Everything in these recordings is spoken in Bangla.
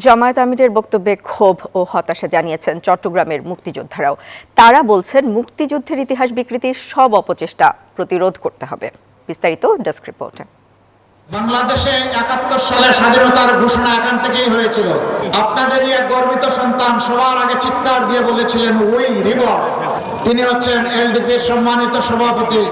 জামায়াত আমিরের বক্তব্যে ক্ষোভ ও হতাশা জানিয়েছেন চট্টগ্রামের মুক্তিযোদ্ধারাও। তারা বলছেন মুক্তিযুদ্ধের ইতিহাস বিকৃতির সব অপচেষ্টা প্রতিরোধ করতে হবে। বিস্তারিত ডেস্ক রিপোর্টে। বাংলাদেশে ৭১ সালে স্বাধীনতার ঘোষণা এখান থেকেই হয়েছিল। আপনাদেরই এক গর্বিত সন্তান সবার আগে চিৎকার দিয়ে বলেছিলেন উই রিবন। তিনি হচ্ছেন এলডিপির সম্মানিত সভাপতি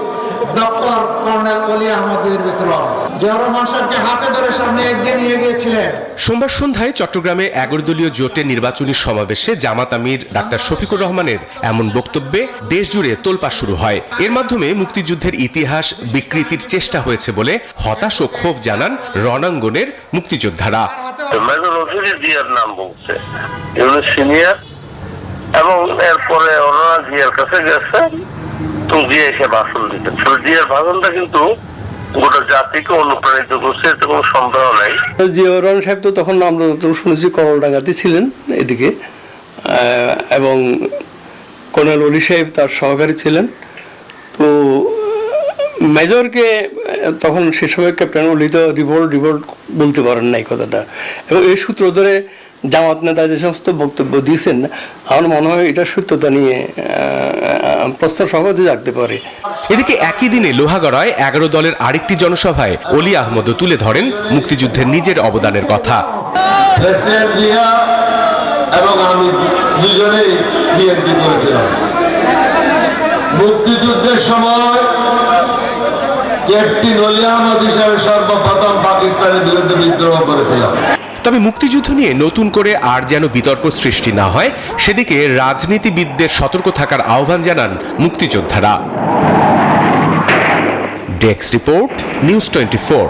ডক্টর কর্নেল অলি আহমদ বীর বিক্রম। জিয়াউর রহমান সাহেবকে হাতে ধরে সামনে এগিয়ে নিয়ে গিয়েছিলেন। সোমবার সন্ধ্যায় চট্টগ্রামে ১১ দলীয় জোটের নির্বাচনী সমাবেশে জামাত আমির ডাক্তার শফিকুর রহমানের এমন বক্তব্যে দেশ জুড়ে তোলপাড় শুরু হয়। এর মাধ্যমে মুক্তিযুদ্ধের ইতিহাস বিকৃতির চেষ্টা হয়েছে বলে হতাশ ও ক্ষোভ জানান রণাঙ্গনের মুক্তিযোদ্ধারা। জিয়ার নাম বলছে, সিনিয়র, এবং এরপরে ওরা জিয়ার কাছে গেছে, তুমি জিয়া এসে ভাষণ দিতেন। জিয়ার ভাষণটা কিন্তু গোটা জাতিকে অনুপ্রাণিত করছে, এতে কোনো সন্দেহ নাই। জিয়াউর রহমান সাহেব তো তখন আমরা শুনেছি করলডাঙ্গাতে ছিলেন এদিকে, এবং কর্নেল অলি সাহেব তার সহকারী ছিলেন। তো মেজরকে তখন সে সময় ক্যাপ্টেন অলি তো রিভোল্ট বলতে পারেন না এই কথাটা, এবং এই সূত্র ধরে জামাত নেতা যে সমস্ত বক্তব্য দিয়েছেন, আমার মনে হয় এটা সত্যতা নিয়ে প্রশ্ন সহজে জাগতে পারে। এদিকে একই দিনে লোহাগড়ায় ১১ দলের আরেকটি জনসভায় অলি আহমদও তুলে ধরেন মুক্তিযুদ্ধের নিজের অবদানের কথা। এবং আমি দুজনেই বিএনপি করেছিলাম। মুক্তিযুদ্ধের সময় ক্যাপ্টেন অলি আহমদ হিসাবে সর্বপ্রথম পাকিস্তানের বিরুদ্ধে বিদ্রোহ করেছিলাম। তবে মুক্তিযুদ্ধ নিয়ে নতুন করে আর যেন বিতর্ক সৃষ্টি না হয় সেদিকে রাজনীতিবিদদের সতর্ক থাকার আহ্বান জানান মুক্তিযোদ্ধারা। Desk report, news 24।